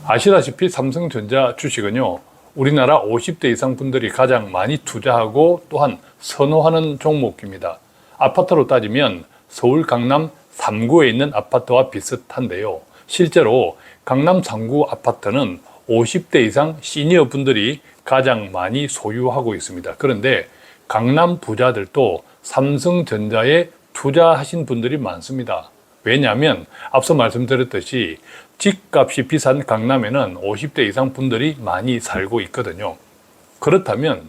아시다시피 삼성전자 주식은요, 우리나라 50대 이상 분들이 가장 많이 투자하고 또한 선호하는 종목입니다. 아파트로 따지면 서울 강남 3구에 있는 아파트와 비슷한데요. 실제로 강남 3구 아파트는 50대 이상 시니어 분들이 가장 많이 소유하고 있습니다. 그런데 강남 부자들도 삼성전자에 투자하신 분들이 많습니다. 왜냐하면 앞서 말씀드렸듯이 집값이 비싼 강남에는 50대 이상 분들이 많이 살고 있거든요. 그렇다면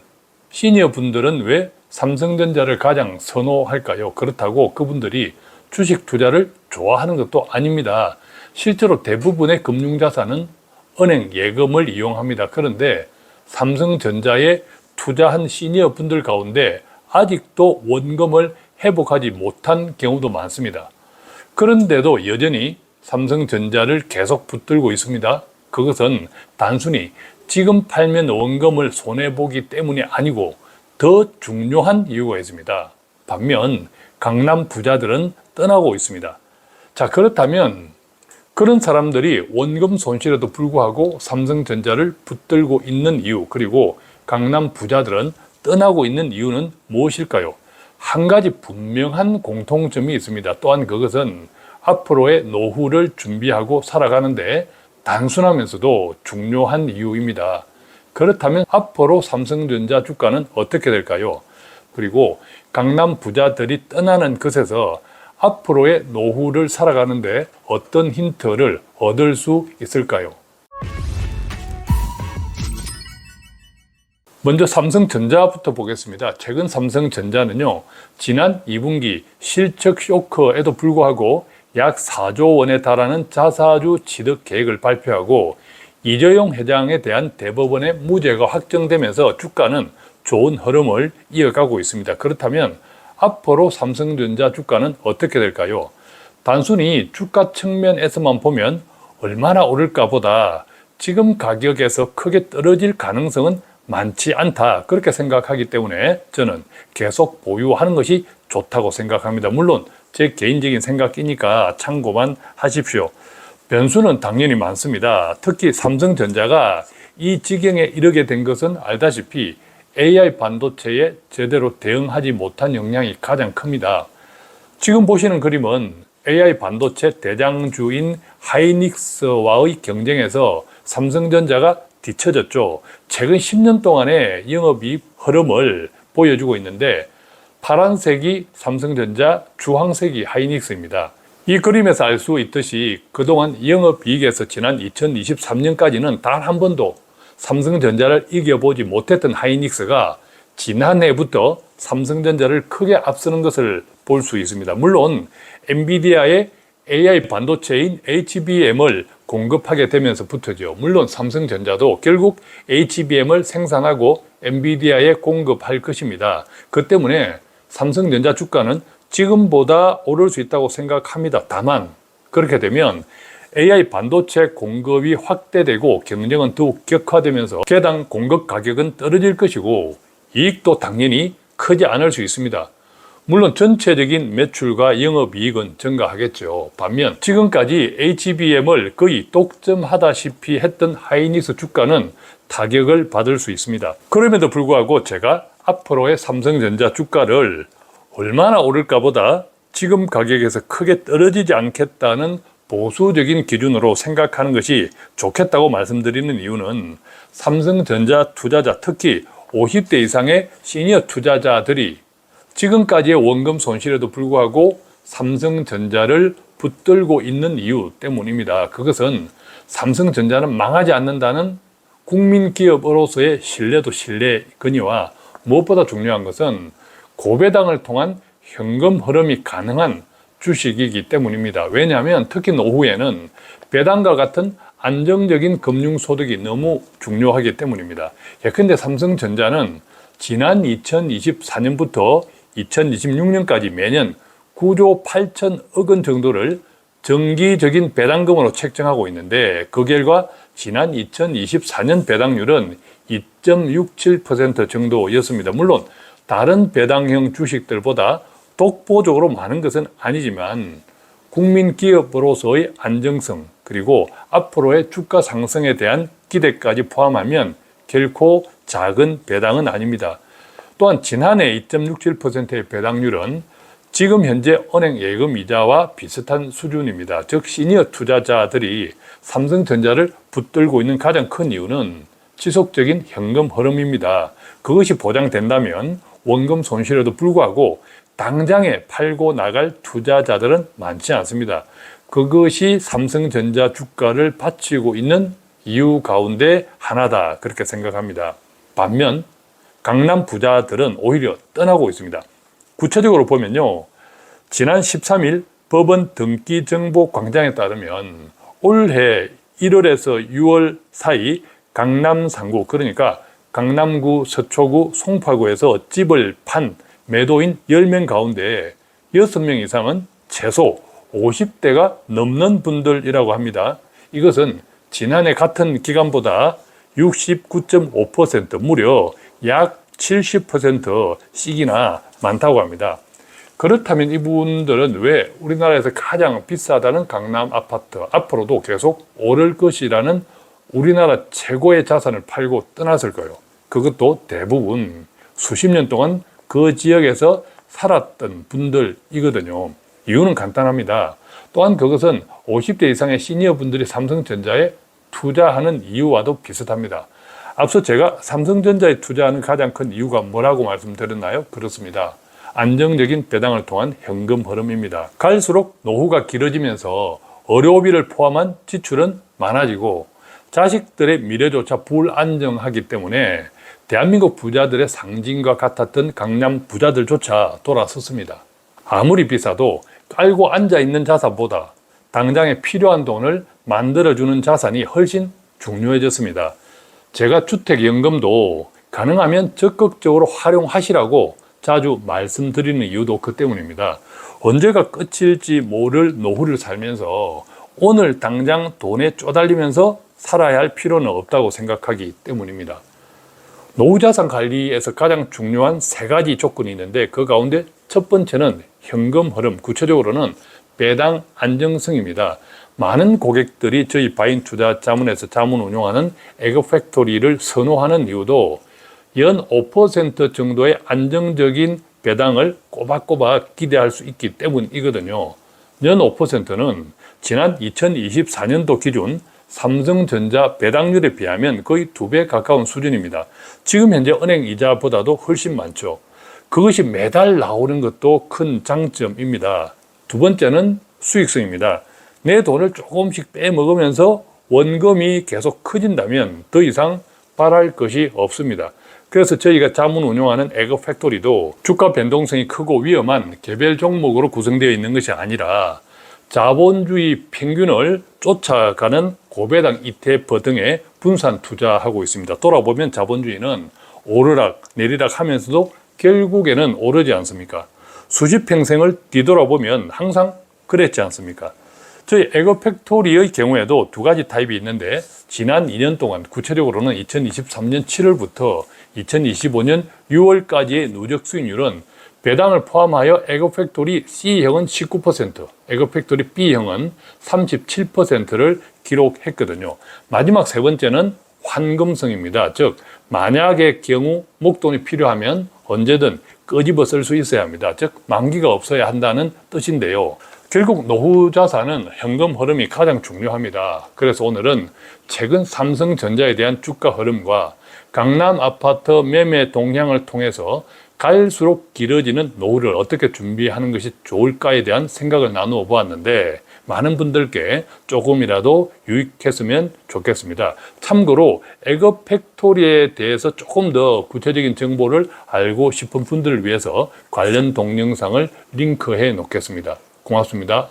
시니어 분들은 왜 삼성전자를 가장 선호할까요? 그렇다고 그분들이 주식 투자를 좋아하는 것도 아닙니다. 실제로 대부분의 금융자산은 은행 예금을 이용합니다. 그런데 삼성전자에 투자한 시니어 분들 가운데 아직도 원금을 회복하지 못한 경우도 많습니다. 그런데도 여전히 삼성전자를 계속 붙들고 있습니다. 그것은 단순히 지금 팔면 원금을 손해보기 때문이 아니고 더 중요한 이유가 있습니다. 반면 강남 부자들은 떠나고 있습니다. 자, 그렇다면 그런 사람들이 원금 손실에도 불구하고 삼성전자를 붙들고 있는 이유, 그리고 강남 부자들은 떠나고 있는 이유는 무엇일까요? 한 가지 분명한 공통점이 있습니다. 또한 그것은 앞으로의 노후를 준비하고 살아가는데 단순하면서도 중요한 이유입니다. 그렇다면 앞으로 삼성전자 주가는 어떻게 될까요? 그리고 강남 부자들이 떠나는 것에서 앞으로의 노후를 살아가는데 어떤 힌트를 얻을 수 있을까요? 먼저 삼성전자부터 보겠습니다. 최근 삼성전자는요, 지난 2분기 실적 쇼크에도 불구하고 약 4조 원에 달하는 자사주 취득 계획을 발표하고 이재용 회장에 대한 대법원의 무죄가 확정되면서 주가는 좋은 흐름을 이어가고 있습니다. 그렇다면 앞으로 삼성전자 주가는 어떻게 될까요? 단순히 주가 측면에서만 보면 얼마나 오를까 보다 지금 가격에서 크게 떨어질 가능성은 많지 않다, 그렇게 생각하기 때문에 저는 계속 보유하는 것이 좋다고 생각합니다. 물론 제 개인적인 생각이니까 참고만 하십시오. 변수는 당연히 많습니다. 특히 삼성전자가 이 지경에 이르게 된 것은 알다시피 AI 반도체에 제대로 대응하지 못한 영향이 가장 큽니다. 지금 보시는 그림은 AI 반도체 대장주인 하이닉스와의 경쟁에서 삼성전자가 뒤처졌죠. 최근 10년 동안의 영업이익 흐름을 보여주고 있는데 파란색이 삼성전자, 주황색이 하이닉스입니다. 이 그림에서 알 수 있듯이 그동안 영업이익에서 지난 2023년까지는 단 한 번도 삼성전자를 이겨보지 못했던 하이닉스가 지난해부터 삼성전자를 크게 앞서는 것을 볼 수 있습니다. 물론 엔비디아의 AI 반도체인 HBM을 공급하게 되면서부터죠. 물론 삼성전자도 결국 HBM을 생산하고 엔비디아에 공급할 것입니다. 그 때문에 삼성전자 주가는 지금보다 오를 수 있다고 생각합니다. 다만 그렇게 되면 AI 반도체 공급이 확대되고 경쟁은 더욱 격화되면서 개당 공급 가격은 떨어질 것이고 이익도 당연히 크지 않을 수 있습니다. 물론 전체적인 매출과 영업이익은 증가하겠죠. 반면 지금까지 HBM을 거의 독점하다시피 했던 하이닉스 주가는 타격을 받을 수 있습니다. 그럼에도 불구하고 제가 앞으로의 삼성전자 주가를 얼마나 오를까 보다 지금 가격에서 크게 떨어지지 않겠다는 보수적인 기준으로 생각하는 것이 좋겠다고 말씀드리는 이유는 삼성전자 투자자, 특히 50대 이상의 시니어 투자자들이 지금까지의 원금 손실에도 불구하고 삼성전자를 붙들고 있는 이유 때문입니다. 그것은 삼성전자는 망하지 않는다는 국민기업으로서의 신뢰도 신뢰거니와 무엇보다 중요한 것은 고배당을 통한 현금 흐름이 가능한 주식이기 때문입니다. 왜냐하면 특히 노후에는 배당과 같은 안정적인 금융소득이 너무 중요하기 때문입니다. 예컨대 삼성전자는 지난 2024년부터 2026년까지 매년 9조 8천억 원 정도를 정기적인 배당금으로 책정하고 있는데 그 결과 지난 2024년 배당률은 2.67% 정도였습니다. 물론 다른 배당형 주식들보다 독보적으로 많은 것은 아니지만 국민기업으로서의 안정성, 그리고 앞으로의 주가 상승에 대한 기대까지 포함하면 결코 작은 배당은 아닙니다. 또한 지난해 2.67%의 배당률은 지금 현재 은행 예금 이자와 비슷한 수준입니다. 즉 시니어 투자자들이 삼성전자를 붙들고 있는 가장 큰 이유는 지속적인 현금 흐름입니다. 그것이 보장된다면 원금 손실에도 불구하고 당장에 팔고 나갈 투자자들은 많지 않습니다. 그것이 삼성전자 주가를 받치고 있는 이유 가운데 하나다, 그렇게 생각합니다. 반면 강남 부자들은 오히려 떠나고 있습니다. 구체적으로 보면요, 지난 13일 법원 등기정보광장에 따르면 올해 1월에서 6월 사이 강남 상구, 그러니까 강남구, 서초구, 송파구에서 집을 판 매도인 10명 가운데 6명 이상은 최소 50대가 넘는 분들이라고 합니다. 이것은 지난해 같은 기간보다 69.5% 무려 약 70%씩이나 많다고 합니다. 그렇다면 이분들은 왜 우리나라에서 가장 비싸다는 강남 아파트 앞으로도 계속 오를 것이라는 우리나라 최고의 자산을 팔고 떠났을까요? 그것도 대부분 수십 년 동안 그 지역에서 살았던 분들이거든요. 이유는 간단합니다. 또한 그것은 50대 이상의 시니어 분들이 삼성전자에 투자하는 이유와도 비슷합니다. 앞서 제가 삼성전자에 투자하는 가장 큰 이유가 뭐라고 말씀드렸나요? 그렇습니다. 안정적인 배당을 통한 현금 흐름입니다. 갈수록 노후가 길어지면서 의료비를 포함한 지출은 많아지고 자식들의 미래조차 불안정하기 때문에 대한민국 부자들의 상징과 같았던 강남 부자들조차 돌아섰습니다. 아무리 비싸도 깔고 앉아있는 자산보다 당장에 필요한 돈을 만들어주는 자산이 훨씬 중요해졌습니다. 제가 주택연금도 가능하면 적극적으로 활용하시라고 자주 말씀드리는 이유도 그 때문입니다. 언제가 끝일지 모를 노후를 살면서 오늘 당장 돈에 쪼달리면서 살아야 할 필요는 없다고 생각하기 때문입니다. 노후자산 관리에서 가장 중요한 세 가지 조건이 있는데 그 가운데 첫 번째는 현금 흐름, 구체적으로는 배당 안정성입니다. 많은 고객들이 저희 바인투자자문에서 자문 운용하는 에그팩토리를 선호하는 이유도 연 5% 정도의 안정적인 배당을 꼬박꼬박 기대할 수 있기 때문이거든요. 연 5%는 지난 2024년도 기준 삼성전자 배당률에 비하면 거의 2배 가까운 수준입니다. 지금 현재 은행 이자보다도 훨씬 많죠. 그것이 매달 나오는 것도 큰 장점입니다. 두 번째는 수익성입니다. 내 돈을 조금씩 빼먹으면서 원금이 계속 커진다면 더 이상 바랄 것이 없습니다. 그래서 저희가 자문 운용하는 에그팩토리도 주가 변동성이 크고 위험한 개별 종목으로 구성되어 있는 것이 아니라 자본주의 평균을 쫓아가는 고배당 ETF 등에 분산 투자하고 있습니다. 돌아보면 자본주의는 오르락 내리락 하면서도 결국에는 오르지 않습니까? 수십 평생을 뒤돌아보면 항상 그랬지 않습니까? 저희 에그팩토리의 경우에도 두 가지 타입이 있는데 지난 2년 동안 구체적으로는 2023년 7월부터 2025년 6월까지의 누적 수익률은 배당을 포함하여 에그팩토리 C형은 19%, 에그팩토리 B형은 37%를 기록했거든요. 마지막 세 번째는 환금성입니다. 즉 만약의 경우 목돈이 필요하면 언제든 끄집어 쓸 수 있어야 합니다. 즉 만기가 없어야 한다는 뜻인데요. 결국 노후 자산은 현금 흐름이 가장 중요합니다. 그래서 오늘은 최근 삼성전자에 대한 주가 흐름과 강남 아파트 매매 동향을 통해서 갈수록 길어지는 노후를 어떻게 준비하는 것이 좋을까에 대한 생각을 나누어 보았는데 많은 분들께 조금이라도 유익했으면 좋겠습니다. 참고로 에그팩토리에 대해서 조금 더 구체적인 정보를 알고 싶은 분들을 위해서 관련 동영상을 링크해 놓겠습니다. 고맙습니다.